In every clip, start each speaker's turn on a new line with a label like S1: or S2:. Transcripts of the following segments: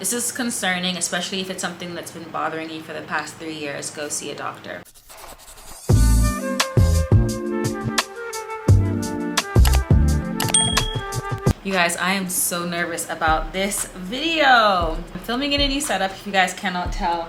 S1: This is concerning, especially if it's something that's been bothering you for the past 3 years. Go see a doctor. You guys, I am so nervous about this video. I'm filming in a new setup. If you guys cannot tell,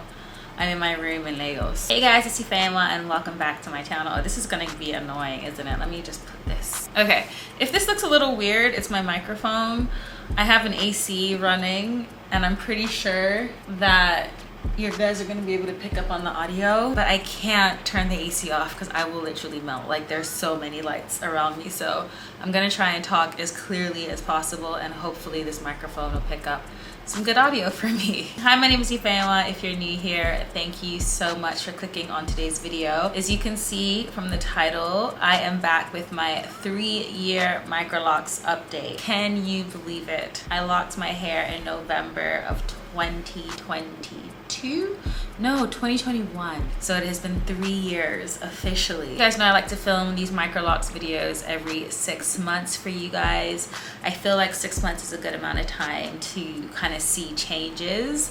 S1: I'm in my room in Lagos. Hey guys, it's Ifeyinwa and welcome back to my channel. Oh, this is gonna be annoying, isn't it? Let me just put this. Okay, if this looks a little weird, it's my microphone. I have an AC running and I'm pretty sure that you guys are gonna be able to pick up on the audio, but I can't turn the AC off because I will literally melt. Like, there's so many lights around me, so I'm gonna try and talk as clearly as possible, and hopefully this microphone will pick up some good audio for me. Hi, my name is Ifeyinwa. If you're new here, thank you so much for clicking on today's video. As you can see from the title, I am back with my 3-year Microlocs update. Can you believe it? I locked my hair in November of 2022? No, 2021. So it has been 3 years officially. You guys know I like to film these Microlocs videos every 6 months for you guys. I feel like 6 months is a good amount of time to kind of see changes.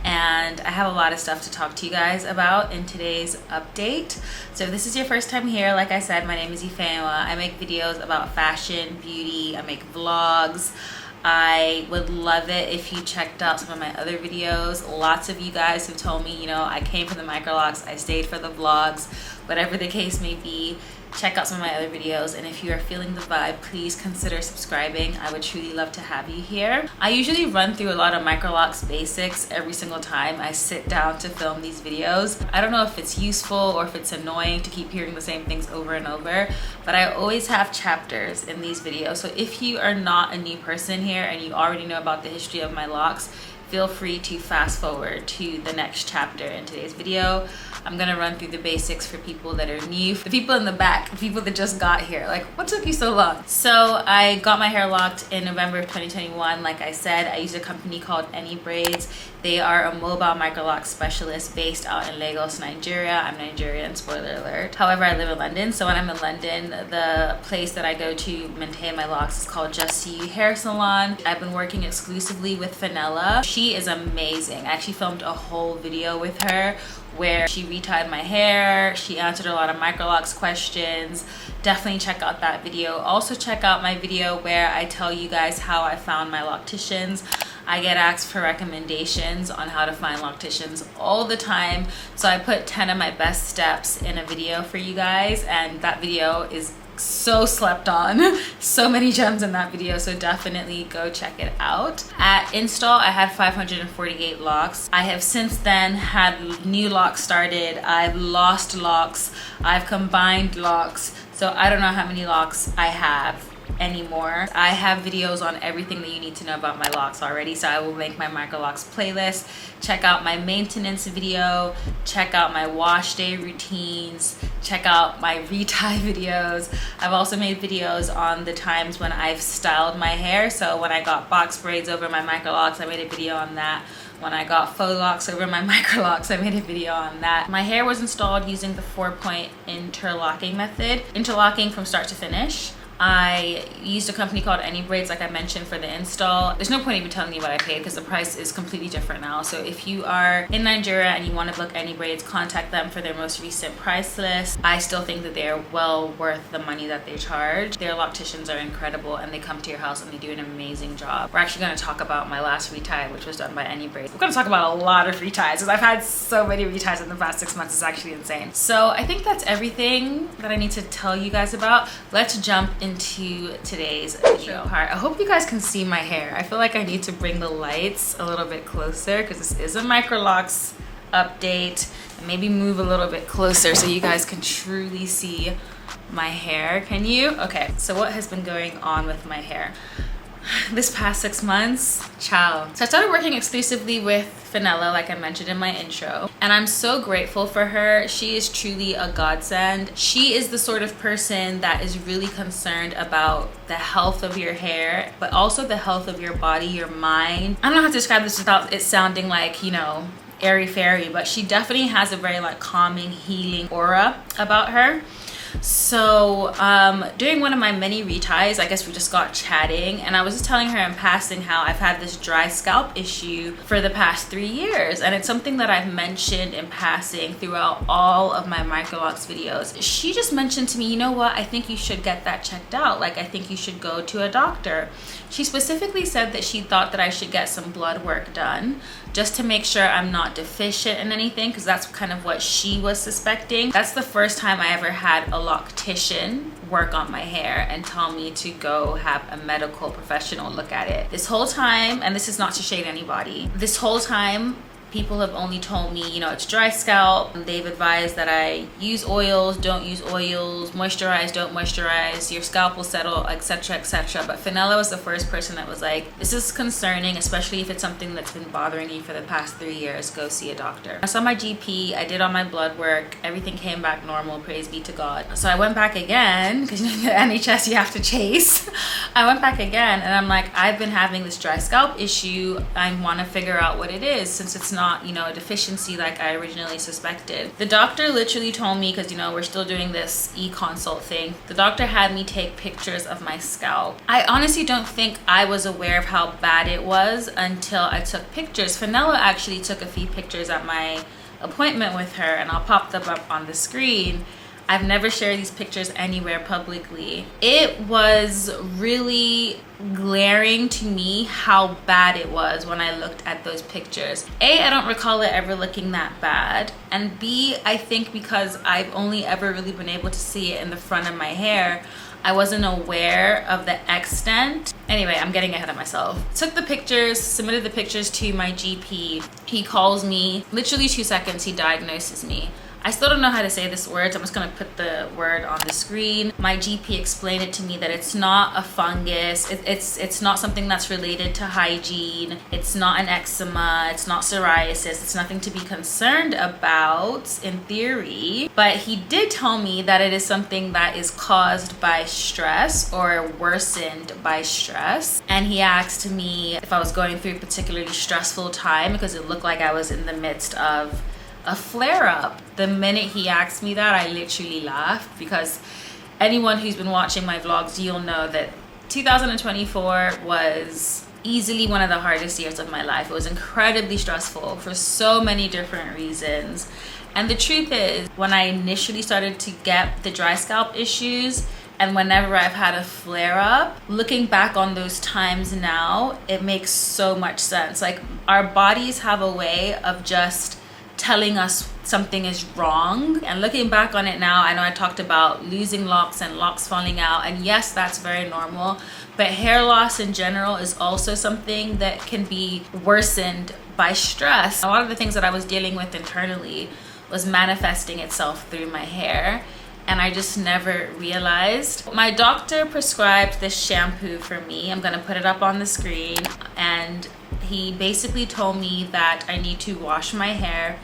S1: And I have a lot of stuff to talk to you guys about in today's update. So if this is your first time here, like I said, my name is Ifeyinwa. I make videos about fashion, beauty, I make vlogs. I would love it if you checked out some of my other videos. Lots of you guys have told me, you know, I came for the Microlocs, I stayed for the vlogs, whatever the case may be. Check out some of my other videos, and if you are feeling the vibe, please consider subscribing. I would truly love to have you here. I usually run through a lot of Microlocs basics every single time I sit down to film these videos. I don't know if it's useful or if it's annoying to keep hearing the same things over and over, but I always have chapters in these videos. So if you are not a new person here and you already know about the history of my locks, feel free to fast forward to the next chapter in today's video. I'm gonna run through the basics for people that are new, the people in the back, the people that just got here. Like, what took you so long? So I got my hair locked in November of 2021. Like I said, I used a company called Any Braids. They are a mobile Microlocs specialist based out in Lagos, Nigeria. I'm Nigerian, spoiler alert. However, I live in London. So when I'm in London, the place that I go to maintain my locks is called Just See You Hair Salon. I've been working exclusively with Vanilla. She is amazing. I actually filmed a whole video with her where she retied my hair. She answered a lot of Microlocs questions. Definitely check out that video. Also check out my video where I tell you guys how I found my locticians. I get asked for recommendations on how to find locticians all the time. So I put 10 of my best steps in a video for you guys, and that video is so slept on. So many gems in that video, so definitely go check it out. At install, I had 548 locks. I have since then had new locks started. I've lost locks. I've combined locks. So I don't know how many locks I have anymore. I have videos on everything that you need to know about my locks already, so I will make my Microlocs playlist. Check out my maintenance video, check out my wash day routines, check out my retie videos. I've also made videos on the times when I've styled my hair. So when I got box braids over my Microlocs, I made a video on that. When I got faux locks over my Microlocs, I made a video on that. My hair was installed using the 4-point interlocking method, interlocking from start to finish. I used a company called Any Braids, like I mentioned, for the install. There's no point even telling you what I paid because the price is completely different now. So if you are in Nigeria and you want to book Any Braids, contact them for their most recent price list. I still think that they are well worth the money that they charge. Their locticians are incredible and they come to your house and they do an amazing job. We're actually going to talk about my last retie, which was done by Any Braids. We're going to talk about a lot of reties because I've had so many reties in the past 6 months. It's actually insane. So I think that's everything that I need to tell you guys about. Let's jump into today's video part. I hope you guys can see my hair. I feel like I need to bring the lights a little bit closer because this is a Microlocs update, and maybe move a little bit closer so you guys can truly see my hair. Can you? Okay, so what has been going on with my hair this past 6 months? Ciao. So I started working exclusively with Vanilla, like I mentioned in my intro, and I'm so grateful for her. She is truly a godsend. She is the sort of person that is really concerned about the health of your hair, but also the health of your body, your mind. I don't know how to describe this without it sounding like, you know, airy fairy, but she definitely has a very like calming, healing aura about her. So during one of my many reties, I guess we just got chatting, and I was just telling her in passing how I've had this dry scalp issue for the past 3 years, and it's something that I've mentioned in passing throughout all of my Microlocs videos. She just mentioned to me, you know what, I think you should get that checked out. Like, I think you should go to a doctor. She specifically said that she thought that I should get some blood work done just to make sure I'm not deficient in anything, because that's kind of what she was suspecting. That's the first time I ever had a loctician work on my hair and tell me to go have a medical professional look at it. This whole time, and this is not to shade anybody, this whole time people have only told me, you know, it's dry scalp. They've advised that I use oils, don't use oils, moisturize, don't moisturize, your scalp will settle, etc, etc. But Fenella was the first person that was like, this is concerning, especially if it's something that's been bothering you for the past 3 years, go see a doctor. I saw my GP, I did all my blood work, everything came back normal, praise be to God. So I went back again, because you know, the NHS you have to chase. I went back again and I'm like, I've been having this dry scalp issue. I want to figure out what it is, since it's not, you know, a deficiency like I originally suspected. The doctor literally told me, because you know, we're still doing this e-consult thing, the doctor had me take pictures of my scalp. I honestly don't think I was aware of how bad it was until I took pictures. Fenella actually took a few pictures at my appointment with her, and I'll pop them up on the screen. I've never shared these pictures anywhere publicly. It was really glaring to me how bad it was when I looked at those pictures. A, I don't recall it ever looking that bad. And B, I think because I've only ever really been able to see it in the front of my hair, I wasn't aware of the extent. Anyway, I'm getting ahead of myself. Took the pictures, submitted the pictures to my GP. He calls me, literally 2 seconds, he diagnoses me. I still don't know how to say this word, so I'm just gonna put the word on the screen. My GP explained it to me that it's not a fungus, it's not something that's related to hygiene, it's not an eczema, it's not psoriasis, it's nothing to be concerned about in theory. But he did tell me that it is something that is caused by stress or worsened by stress. And he asked me if I was going through a particularly stressful time, because it looked like I was in the midst of a flare-up. The minute he asked me that, I literally laughed, because anyone who's been watching my vlogs, you'll know that 2024 was easily one of the hardest years of my life. It was incredibly stressful for so many different reasons. And the truth is, when I initially started to get the dry scalp issues, and whenever I've had a flare-up, looking back on those times now, it makes so much sense. Like, our bodies have a way of just telling us something is wrong. And looking back on it now, I know I talked about losing locks and locks falling out, and yes, that's very normal, but hair loss in general is also something that can be worsened by stress. A lot of the things that I was dealing with internally was manifesting itself through my hair, and I just never realized. My doctor prescribed this shampoo for me. I'm gonna put it up on the screen, and he basically told me that I need to wash my hair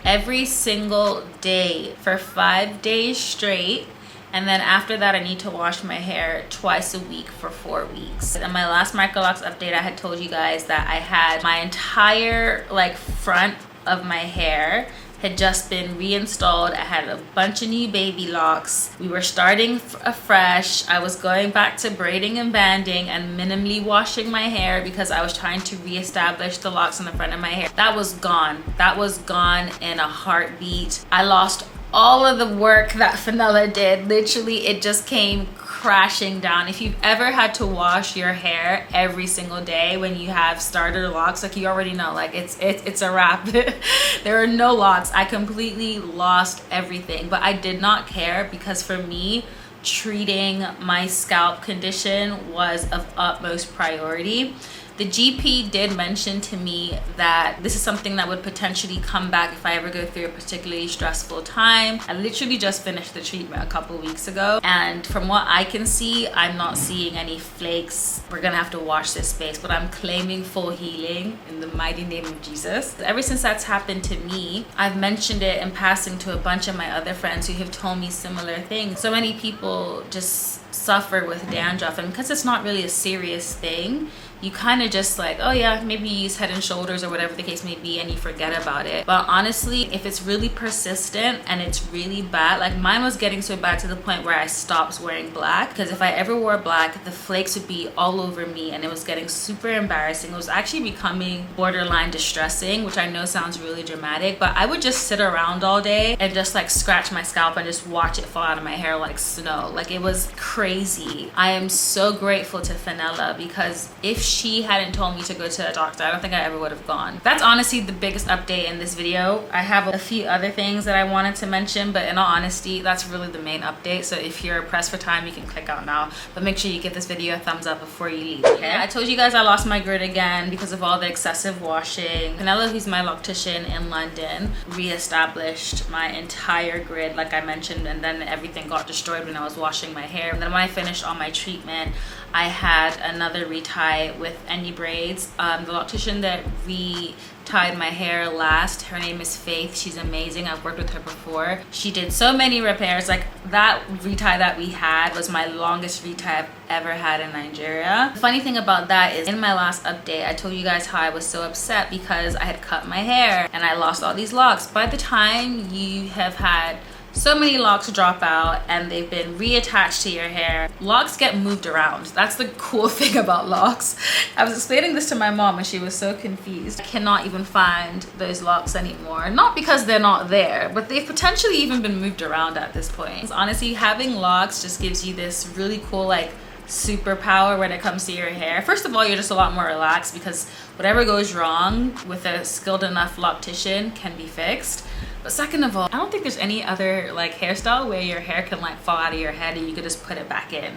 S1: every single day for 5 days straight, and then after that I need to wash my hair twice a week for 4 weeks. In my last Microlocs update, I had told you guys that I had my entire like front of my hair had just been reinstalled. I had a bunch of new baby locks. We were starting afresh. I was going back to braiding and banding and minimally washing my hair because I was trying to reestablish the locks in the front of my hair. That was gone. That was gone in a heartbeat. I lost all of the work that Fenella did. Literally, it just came crashing down. If you've ever had to wash your hair every single day when you have starter locks, like, you already know, like, it's a wrap. There are no locks. I completely lost everything, but I did not care, because for me, treating my scalp condition was of utmost priority. The GP did mention to me that this is something that would potentially come back if I ever go through a particularly stressful time. I literally just finished the treatment a couple weeks ago, and from what I can see, I'm not seeing any flakes. We're gonna have to wash this space, but I'm claiming full healing in the mighty name of Jesus. Ever since that's happened to me, I've mentioned it in passing to a bunch of my other friends who have told me similar things. So many people just suffer with dandruff, and because it's not really a serious thing, you kind of just like, oh yeah, maybe you use Head and Shoulders or whatever the case may be, and you forget about it. But honestly, if it's really persistent and it's really bad, like mine was getting so bad to the point where I stopped wearing black, because if I ever wore black, the flakes would be all over me and it was getting super embarrassing. It was actually becoming borderline distressing, which I know sounds really dramatic, but I would just sit around all day and just like scratch my scalp and just watch it fall out of my hair like snow. Like it was crazy. I am so grateful to Fenella, because if she hadn't told me to go to a doctor, I don't think I ever would have gone. That's honestly the biggest update in this video. I have a few other things that I wanted to mention, but in all honesty, that's really the main update. So if you're pressed for time, you can click out now, but make sure you give this video a thumbs up before you leave, okay? I told you guys I lost my grid again because of all the excessive washing. Fenella, who's my loctician in London, re-established my entire grid like I mentioned, and then everything got destroyed when I was washing my hair. And then when I finished all my treatment, I had another retie with any braids. The loctician that retied my hair last, her name is Faith. She's amazing. I've worked with her before. She did so many repairs. Like that retie that we had was my longest retie I've ever had in Nigeria. The funny thing about that is in my last update, I told you guys how I was so upset because I had cut my hair and I lost all these locks. By the time you have had so many locks drop out and they've been reattached to your hair, locks get moved around. That's the cool thing about locks. I was explaining this to my mom and she was so confused. I cannot even find those locks anymore. Not because they're not there, but they've potentially even been moved around at this point. Honestly, having locks just gives you this really cool like superpower when it comes to your hair. First of all, you're just a lot more relaxed because whatever goes wrong with a skilled enough loctician can be fixed. But second of all, I don't think there's any other like hairstyle where your hair can like fall out of your head and you could just put it back in.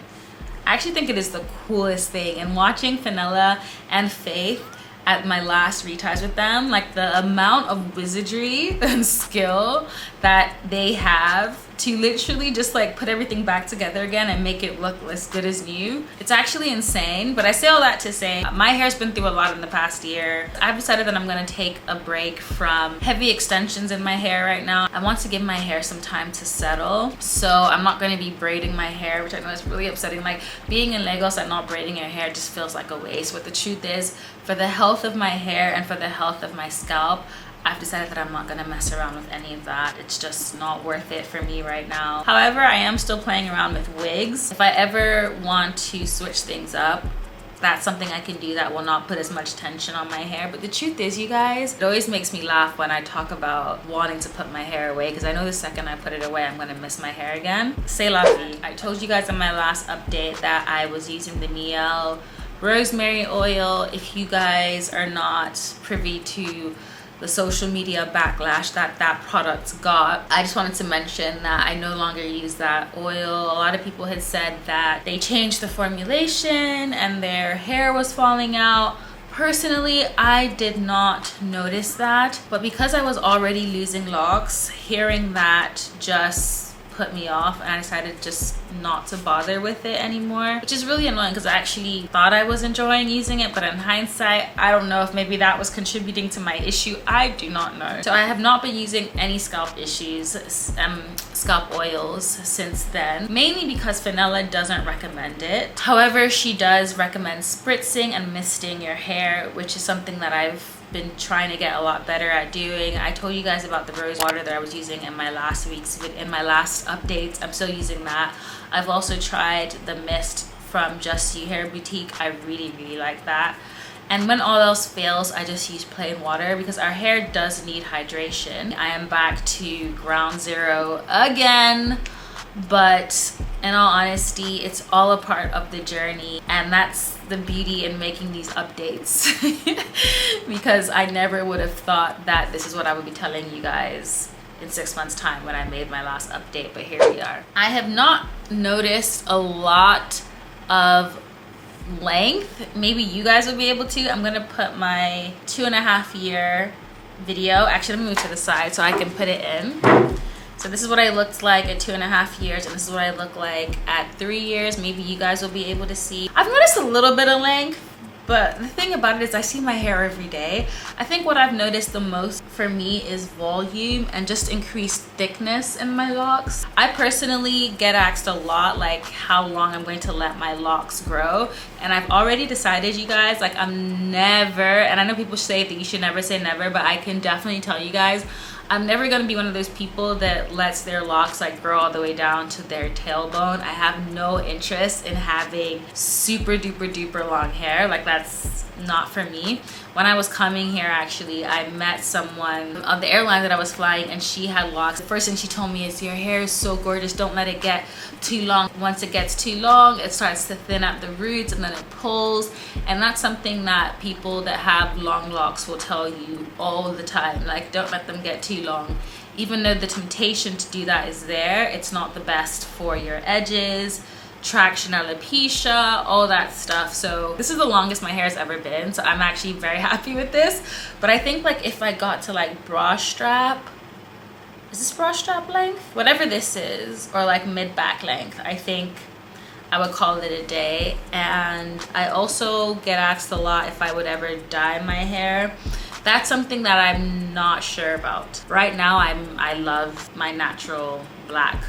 S1: I actually think it is the coolest thing. And watching Fenella and Faith at my last reties with them, like the amount of wizardry and skill that they have to literally just like put everything back together again and make it look as good as new. It's actually insane. But I say all that to say my hair's been through a lot in the past year. I've decided that I'm gonna take a break from heavy extensions in my hair right now. I want to give my hair some time to settle. So I'm not gonna be braiding my hair, which I know is really upsetting. Like being in Lagos and not braiding your hair just feels like a waste. But the truth is, for the health of my hair and for the health of my scalp, I've decided that I'm not gonna mess around with any of that. It's just not worth it for me right now. However, I am still playing around with wigs. If I ever want to switch things up, that's something I can do that will not put as much tension on my hair. But the truth is, you guys, it always makes me laugh when I talk about wanting to put my hair away, because I know the second I put it away, I'm gonna miss my hair again. C'est la vie. I told you guys in my last update that I was using the Niel rosemary oil. If you guys are not privy to the social media backlash that that product got, I just wanted to mention that I no longer use that oil. A lot of people had said that they changed the formulation and their hair was falling out. Personally, I did not notice that, but because I was already losing locks, hearing that just put me off, and I decided just not to bother with it anymore, which is really annoying because I actually thought I was enjoying using it, but in hindsight, I don't know if maybe that was contributing to my issue. I do not know. So I have not been using any scalp oils since then, mainly because Fenella doesn't recommend it. However, she does recommend spritzing and misting your hair, which is something that I've been trying to get a lot better at doing. I told you guys about the rose water that I was using in my last updates. I'm still using that. I've also tried the mist from Just You Hair Boutique. I really like that. And when all else fails, I just use plain water because our hair does need hydration. I am back to ground zero again, but in all honesty, it's all a part of the journey, and that's the beauty in making these updates because I never would have thought that this is what I would be telling you guys in 6 months time when I made my last update, but here we are. I have not noticed a lot of length. Maybe you guys will be able to. I'm gonna put my 2.5 year video, actually let me move to the side so I can put it in. So this is what I looked like at 2.5 years, and this is what I look like at 3 years. Maybe you guys will be able to see. I've noticed a little bit of length, But the thing about it is I see my hair every day. I think what I've noticed the most for me is volume and just increased thickness in my locks. I personally get asked a lot like how long I'm going to let my locks grow, and I've already decided, you guys, like I'm never, and I know people say that you should never say never, but I can definitely tell you guys I'm never going to be one of those people that lets their locks like grow all the way down to their tailbone. I have no interest in having super duper long hair. Like that's not for me. When I was coming here, actually, I met someone on the airline that I was flying, and she had locks. The first thing she told me is, your hair is so gorgeous, don't let it get too long. Once it gets too long, it starts to thin out the roots and then it pulls. And that's something that people that have long locks will tell you all the time. Like, don't let them get too long. Even though the temptation to do that is there, it's not the best for your edges, traction, alopecia, all that stuff. So this is the longest my hair has ever been, so I'm actually very happy with this. But I think like if I got to like bra strap, is this bra strap length, whatever this is, or like mid back length, I think I would call it a day. And I also get asked a lot if I would ever dye my hair. That's something that I'm not sure about. Right now I love my natural black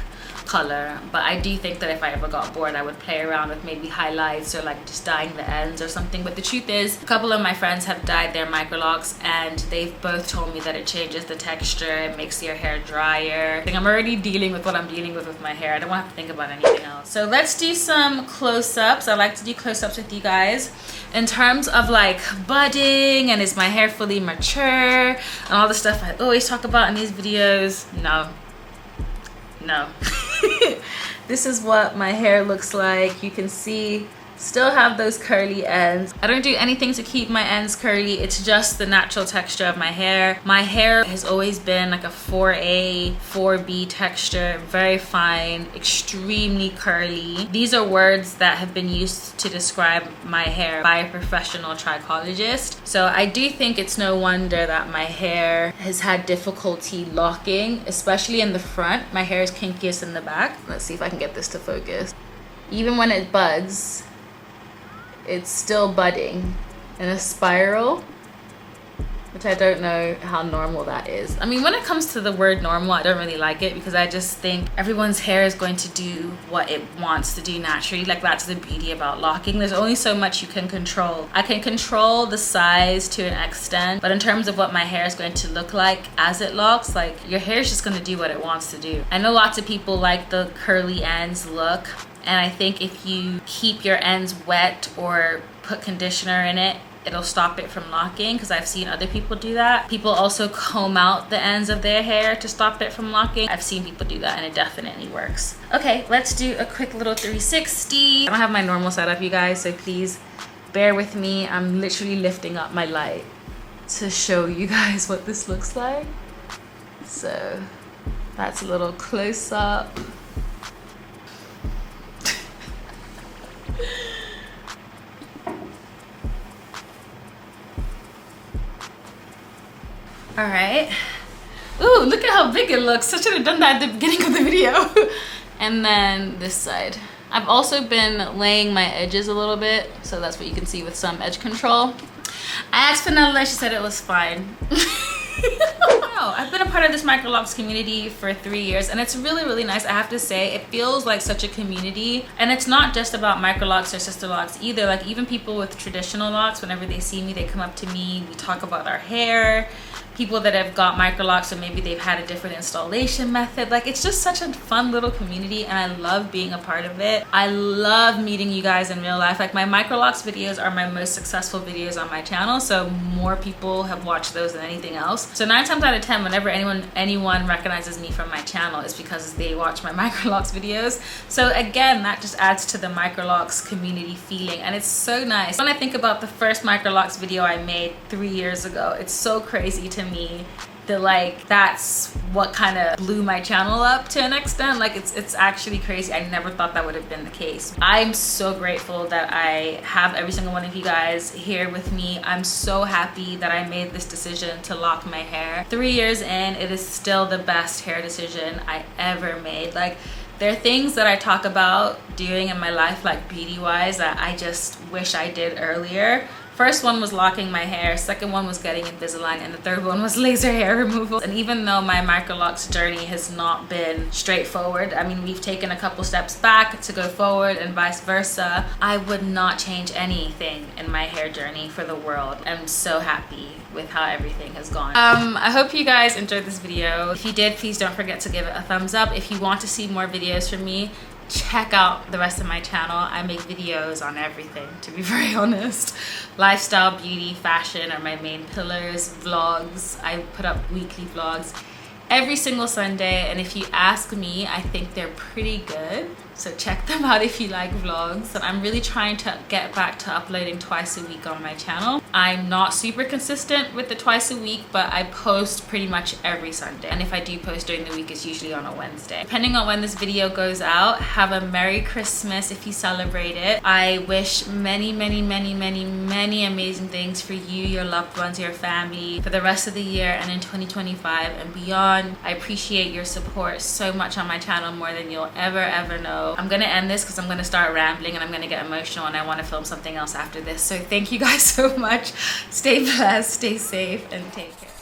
S1: color, but I do think that if I ever got bored, I would play around with maybe highlights or like just dyeing the ends or something. But the truth is, a couple of my friends have dyed their microlocks and they've both told me that it changes the texture, it makes your hair drier. I think I'm already dealing with what I'm dealing with my hair. I don't want to think about anything else. So let's do some close-ups. I like to do close-ups with you guys. In terms of like budding and is my hair fully mature and all the stuff I always talk about in these videos, no. This is what my hair looks like. You can see still have those curly ends. I don't do anything to keep my ends curly. It's just the natural texture of my hair. My hair has always been like a 4A, 4B texture, very fine, extremely curly. These are words that have been used to describe my hair by a professional trichologist. So I do think it's no wonder that my hair has had difficulty locking, especially in the front. My hair is kinkiest in the back. Let's see if I can get this to focus. Even when it buds, it's still budding in a spiral, which I don't know how normal that is. I mean, when it comes to the word normal, I don't really like it because I just think everyone's hair is going to do what it wants to do naturally. Like, that's the beauty about locking. There's only so much you can control. I can control the size to an extent, but in terms of what my hair is going to look like as it locks, like, your hair is just going to do what it wants to do. I know lots of people like the curly ends look, and I think if you keep your ends wet or put conditioner in it, it'll stop it from locking, because I've seen other people do that. People also comb out the ends of their hair to stop it from locking. I've seen people do that and it definitely works. Okay, let's do a quick little 360. I don't have my normal setup, you guys, so please bear with me. I'm literally lifting up my light to show you guys what this looks like. So that's a little close up. All right. Ooh, look at how big it looks. I should have done that at the beginning of the video. And then this side. I've also been laying my edges a little bit, so that's what you can see with some edge control. I asked Vanilla, she said it was fine. Wow, I've been a part of this Microlocs community for 3 years, and it's really nice. I have to say, it feels like such a community, and it's not just about Microlocs or sister locks either. Like, even people with traditional locks, whenever they see me, they come up to me, we talk about our hair. People that have got Microlocs, or maybe they've had a different installation method. Like, it's just such a fun little community, and I love being a part of it. I love meeting you guys in real life. Like, my Microlocs videos are my most successful videos on my channel, so more people have watched those than anything else. So 9 times out of 10, whenever anyone recognizes me from my channel, it's because they watch my Microlocs videos. So again, that just adds to the Microlocs community feeling, and it's so nice. When I think about the first Microlocs video I made 3 years ago, it's so crazy to me that, like, that's what kind of blew my channel up to an extent. Like, it's actually crazy. I never thought that would have been the case. I'm so grateful that I have every single one of you guys here with me. I'm so happy that I made this decision to lock my hair. 3 years in, it is still the best hair decision I ever made. Like, there are things that I talk about doing in my life, like beauty wise, that I just wish I did earlier. First one was locking my hair, second one was getting Invisalign, and the third one was laser hair removal. And even though my Microlocs journey has not been straightforward, I mean, we've taken a couple steps back to go forward and vice versa, I would not change anything in my hair journey for the world. I'm so happy with how everything has gone. I hope you guys enjoyed this video. If you did, please don't forget to give it a thumbs up. If you want to see more videos from me, check out the rest of my channel. I make videos on everything, to be very honest. Lifestyle, beauty, fashion are my main pillars. Vlogs, I put up weekly vlogs every single Sunday, and if you ask me, I think they're pretty good. So check them out if you like vlogs. I'm really trying to get back to uploading twice a week on my channel. I'm not super consistent with the twice a week, but I post pretty much every Sunday. And if I do post during the week, it's usually on a Wednesday. Depending on when this video goes out, have a Merry Christmas if you celebrate it. I wish many, many, many, many, many amazing things for you, your loved ones, your family, for the rest of the year and in 2025 and beyond. I appreciate your support so much on my channel, more than you'll ever know. I'm gonna end this because I'm gonna start rambling and I'm gonna get emotional, and I want to film something else after this. So thank you guys so much. Stay blessed, stay safe, and take care.